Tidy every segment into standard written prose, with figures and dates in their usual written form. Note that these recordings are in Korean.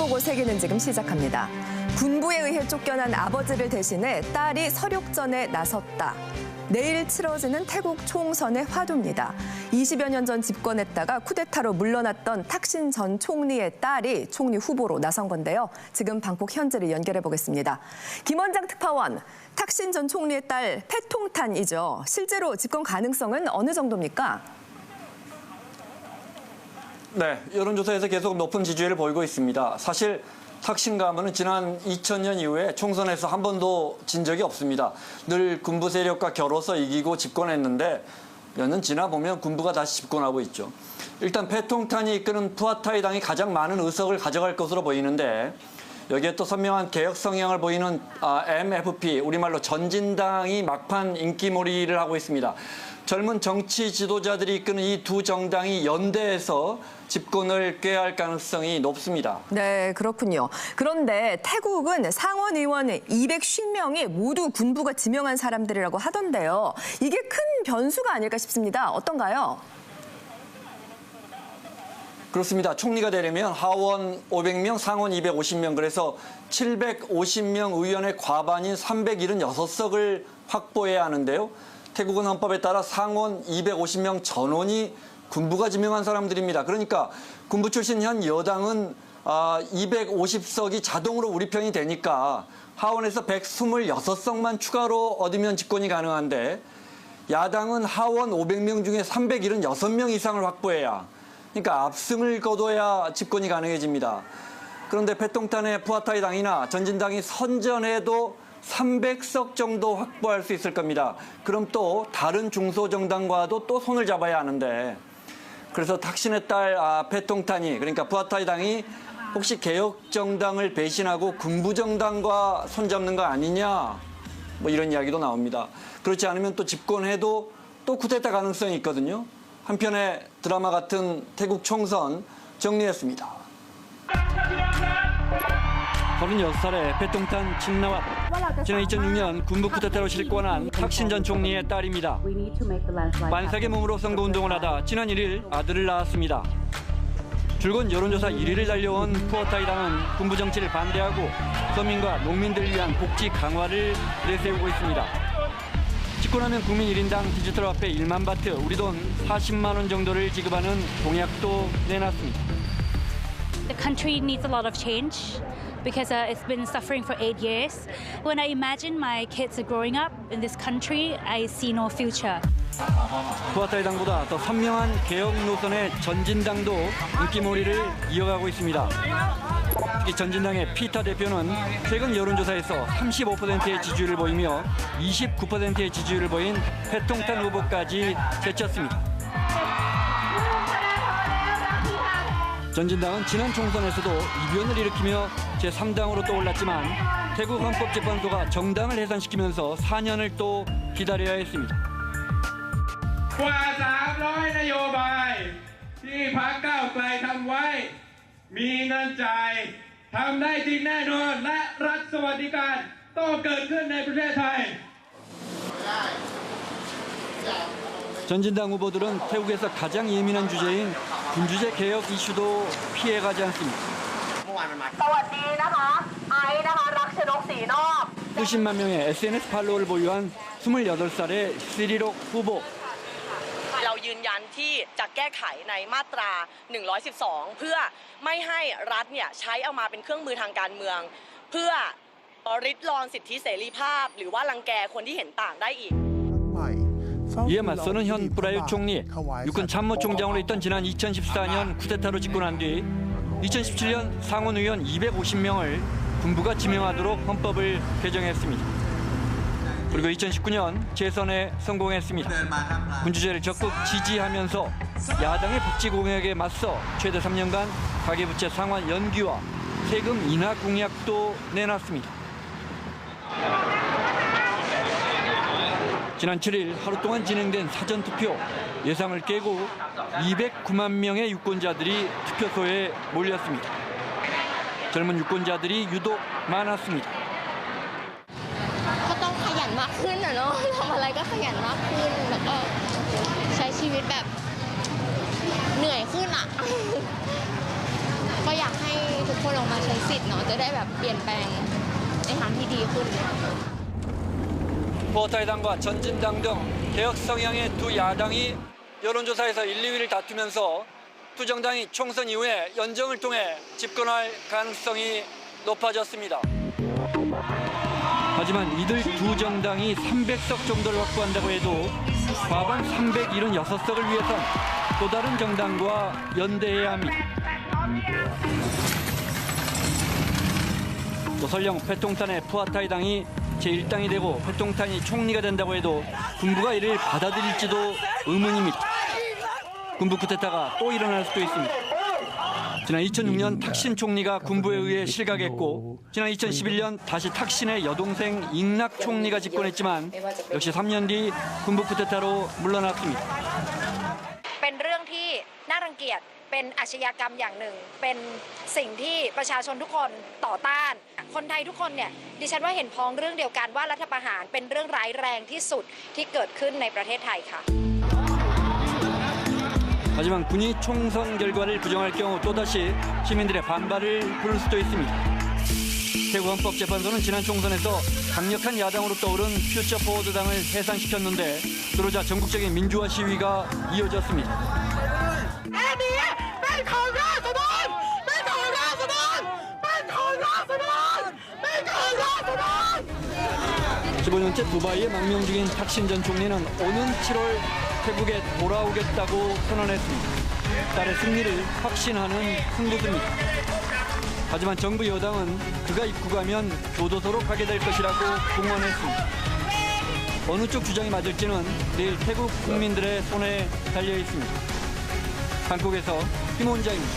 속옷 세계는 지금 시작합니다. 군부에 의해 쫓겨난 아버지를 대신해 딸이 서륙전에 나섰다. 내일 치러지는 태국 총선의 화두입니다. 20여 년 전 집권했다가 쿠데타로 물러났던 탁신 전 총리의 딸이 총리 후보로 나선 건데요. 지금 방콕 현지를 연결해 보겠습니다. 김원장 특파원, 탁신 전 총리의 딸 패통탄이죠. 실제로 집권 가능성은 어느 정도입니까? 네, 여론조사에서 계속 높은 지지율을 보이고 있습니다. 사실 탁신 가문은 지난 2000년 이후에 총선에서 한 번도 진 적이 없습니다. 늘 군부 세력과 겨뤄서 이기고 집권했는데 몇 년 지나 보면 군부가 다시 집권하고 있죠. 일단 패통탄이 이끄는 푸아타이 당이 가장 많은 의석을 가져갈 것으로 보이는데 여기에 또 선명한 개혁 성향을 보이는 MFP, 우리말로 전진당이 막판 인기몰이를 하고 있습니다. 젊은 정치 지도자들이 이끄는 이 두 정당이 연대해서 집권을 꾀할 가능성이 높습니다. 네, 그렇군요. 그런데 태국은 상원 의원 250명이 모두 군부가 지명한 사람들이라고 하던데요. 이게 큰 변수가 아닐까 싶습니다. 어떤가요? 그렇습니다. 총리가 되려면 하원 500명, 상원 250명, 그래서 750명 의원의 과반인 376석을 확보해야 하는데요. 태국은 헌법에 따라 상원 250명 전원이 군부가 지명한 사람들입니다. 그러니까 군부 출신 현 여당은 250석이 자동으로 우리 편이 되니까 하원에서 126석만 추가로 얻으면 집권이 가능한데 야당은 하원 500명 중에 376명 이상을 확보해야, 그러니까 압승을 거둬야 집권이 가능해집니다. 그런데 패통탄의 푸아타이 당이나 전진당이 선전해도 300석 정도 확보할 수 있을 겁니다. 그럼 또 다른 중소정당과도 또 손을 잡아야 하는데, 그래서 탁신의 딸 패통탄이, 그러니까 푸아타이 당이 혹시 개혁정당을 배신하고 군부정당과 손잡는 거 아니냐, 뭐 이런 이야기도 나옵니다. 그렇지 않으면 또 집권해도 또 쿠데타 가능성이 있거든요. 한편의 드라마 같은 태국 총선 정리했습니다. 36살의 패통탄 친나왓. 지난 2006년 군부 쿠데타로 실권한 탁신 전 총리의 딸입니다. 만삭의 몸으로 선거운동을 하다 지난 1일 아들을 낳았습니다. 줄곧 여론조사 1위를 달려온 푸아타이 당은 군부 정치를 반대하고 서민과 농민들을 위한 복지 강화를 내세우고 있습니다. 집권하면 국민 1인당 디지털 화폐 1만 바트, 우리 돈 40만 원 정도를 지급하는 공약도 내놨습니다. The country needs a lot of change because it's been suffering for 8 years. When I imagine my kids are growing up in this country, I see no future. 푸아타이 당보다 더 선명한 개혁 노선의 전진당도 인기몰이를 이어가고 있습니다. 특히 전진당의 피터 대표는 최근 여론조사에서 35%의 지지율을 보이며 29%의 지지율을 보인 패통탄 후보까지 제쳤습니다. 전진당은 지난 총선에서도 이변을 일으키며 제3당으로 떠올랐지만 태국 헌법재판소가 정당을 해산시키면서 4년을 또 기다려야 했습니다. กว่า300 นโยบายที่พรรคก้าวไกลทำไว้มีเงินจ่ายทำได้จริงแน่นอนและรัฐสวัสดิการต้องเกิดขึ้นในประเทศไทย 전진당 후보들은 태국에서 가장 예민한 주제인 군주제 개혁 이슈도 피해가지 않습니다. 수십만 명의 SNS 팔로워를 보유한 28살의 시리록 후보. เรายืนยันที่จะแก้ไขในมาตรา112เพื่อไม่ให้รัฐเนี่ยใช้เอามาเป็นเครื่องมือทางการเมืองเพื่อริดรอนสิทธิเสรีภาพหรือว่ารังแกคนที่เห็นต่างได้อีก 이에 맞서는 현 프라윕 총리, 육군 참모총장으로 있던 지난 2014년 쿠데타로 집권한 뒤 2017년 상원 의원 250명을 군부가 지명하도록 헌법을 개정했습니다. 그리고 2019년 재선에 성공했습니다. 군주제를 적극 지지하면서 야당의 복지 공약에 맞서 최대 3년간 가계부채 상환 연기와 세금 인하 공약도 내놨습니다. 지난 7일 하루 동안 진행된 사전투표, 예상을 깨고 209만 명의 유권자들이 투표소에 몰렸습니다. 젊은 유권자들이 유독 많았습니다. ก็ต้องขยันมากขึ้นเนาะทำอะไรก็ขยันมากขึ้นแล้วก็ใช้ชีวิตแบบเหนื่อยขึ้น ก็อยากให้ทุกคนออกมาใช้สิทธิ์เนาะจะได้แบบเปลี่ยนแปลงในทางที่ดีขึ้น 포화타이당과 전진당 등 개혁 성향의 두 야당이 여론조사에서 1, 2위를 다투면서 두 정당이 총선 이후에 연정을 통해 집권할 가능성이 높아졌습니다. 하지만 이들 두 정당이 300석 정도를 확보한다고 해도 과반 376석을 위해선 또 다른 정당과 연대해야 합니다. 또 설령 패통탄의 푸아타이당이 제1당이 되고 패통탄이 총리가 된다고 해도 군부가 이를 받아들일지도 의문입니다. 군부 쿠데타가 또 일어날 수도 있습니다. 지난 2006년 탁신 총리가 군부에 의해 실각했고 지난 2011년 다시 탁신의 여동생 잉락 총리가 집권했지만 역시 3년 뒤 군부 쿠데타로 물러났습니다. เป็นเรื่องที่น่ารังเกียจเป็นอาชญากรรมอย่างหนึ่งเป็นสิ่งที่ประชาชนทุกคนต่อต้านคนไทยทุกคนเนี่ยดิฉันว่าเห็นพ้องเรื่องเดียวกันว่ารัฐประหารเป็นเรื่องร้ายแรงที่สุดที่เกิดขึ้นในประเทศไทยค่ะ 하지만 군이 총선 결과를 부정할 경우 또다시 시민들의 반발을 부를 수도 있습니다. 태국 헌법재판소는 지난 총선에서 강력한 야당으로 떠오른 퓨처포워드당을 해산시켰는데 그러자 전국적인 민주화 시위가 이어졌습니다. (15년째) 두바이에 망명 중인 탁신 전 총리는 오는 7월 태국에 돌아오겠다고 선언했습니다. 딸의 승리를 확신하는 승부수입니다. 하지만 정부 여당은 그가 입국하면 교도소로 가게 될 것이라고 공언했습니다. 어느 쪽 주장이 맞을지는 내일 태국 국민들의 손에 달려 있습니다. 한국에서 김원장입니다.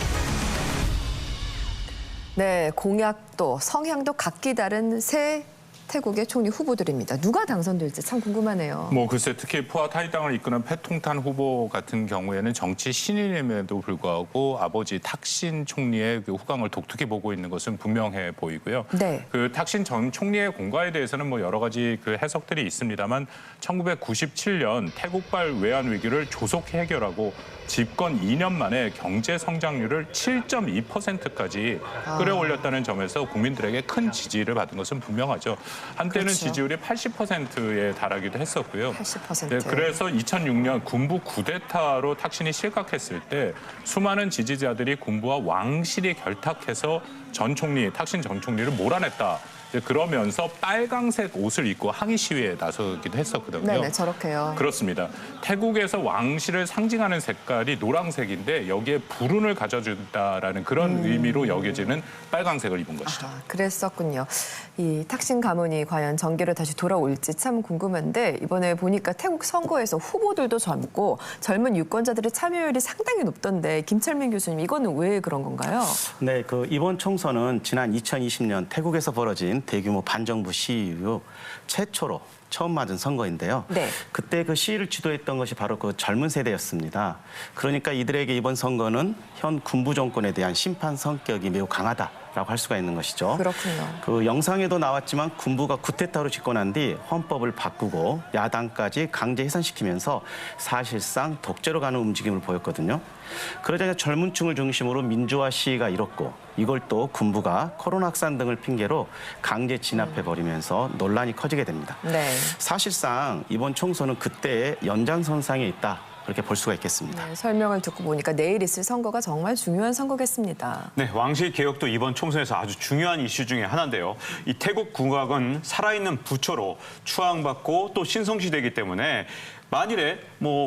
네, 공약도 성향도 각기 다른 새 태국의 총리 후보들입니다. 누가 당선될지 참 궁금하네요. 글쎄 특히 푸아타이당을 이끄는 패통탄 후보 같은 경우에는 정치 신인임에도 불구하고 아버지 탁신 총리의 그 후광을 독특히 보고 있는 것은 분명해 보이고요. 네. 그 탁신 전 총리의 공과에 대해서는 여러 가지 그 해석들이 있습니다만 1997년 태국발 외환 위기를 조속 해결하고 집권 2년 만에 경제 성장률을 7.2%까지 끌어올렸다는 점에서 국민들에게 큰 지지를 받은 것은 분명하죠. 한때는 그렇죠. 지지율이 80%에 달하기도 했었고요. 80%. 네, 그래서 2006년 군부 쿠데타로 탁신이 실각했을 때 수많은 지지자들이 군부와 왕실이 결탁해서 탁신 전 총리를 몰아냈다. 그러면서 빨강색 옷을 입고 항의 시위에 나서기도 했었거든요. 네네, 저렇게요. 그렇습니다. 태국에서 왕실을 상징하는 색깔이 노란색인데 여기에 불운을 가져준다라는 그런 의미로 여겨지는 빨강색을 입은 것이죠. 그랬었군요. 이 탁신 가문이 과연 정계로 다시 돌아올지 참 궁금한데 이번에 보니까 태국 선거에서 후보들도 젊고 젊은 유권자들의 참여율이 상당히 높던데 김철민 교수님 이거는 왜 그런 건가요? 네, 이번 총선은 지난 2020년 태국에서 벌어진 대규모 반정부 시위 이후 최초로 처음 맞은 선거인데요. 네. 그때 그 시위를 주도했던 것이 바로 그 젊은 세대였습니다. 그러니까 이들에게 이번 선거는 현 군부 정권에 대한 심판 성격이 매우 강하다라고 할 수가 있는 것이죠. 그렇군요. 그 영상에도 나왔지만 군부가 쿠데타로 집권한 뒤 헌법을 바꾸고 야당까지 강제 해산시키면서 사실상 독재로 가는 움직임을 보였거든요. 그러자 젊은 층을 중심으로 민주화 시위가 일었고 이걸 또 군부가 코로나 확산 등을 핑계로 강제 진압해버리면서 논란이 커지게 됩니다. 네. 사실상 이번 총선은 그때의 연장선상에 있다. 그렇게 볼 수가 있겠습니다. 네, 설명을 듣고 보니까 내일 있을 선거가 정말 중요한 선거겠습니다. 네, 왕실 개혁도 이번 총선에서 아주 중요한 이슈 중에 하나인데요. 이 태국 국악은 살아있는 부처로 추앙받고 또 신성시되기 때문에 만일에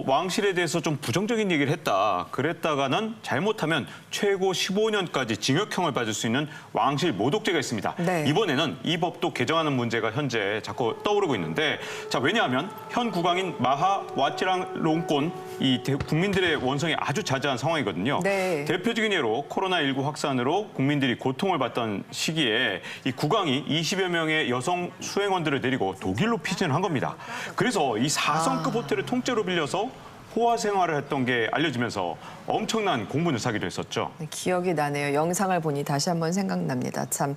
왕실에 대해서 좀 부정적인 얘기를 했다. 그랬다가는 잘못하면 최고 15년까지 징역형을 받을 수 있는 왕실 모독죄가 있습니다. 네. 이번에는 이 법도 개정하는 문제가 현재 자꾸 떠오르고 있는데 왜냐하면 현 국왕인 마하 와치랑롱꼰 이 국민들의 원성이 아주 자자한 상황이거든요. 네. 대표적인 예로 코로나19 확산으로 국민들이 고통을 받던 시기에 이 국왕이 20여 명의 여성 수행원들을 데리고 독일로 피신을 한 겁니다. 그래서 이 4성급 호텔을 통째로 빌려서 호화 생활을 했던 게 알려지면서 엄청난 공분을 사기도 했었죠. 네, 기억이 나네요. 영상을 보니 다시 한번 생각납니다. 참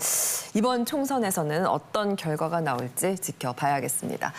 이번 총선에서는 어떤 결과가 나올지 지켜봐야겠습니다.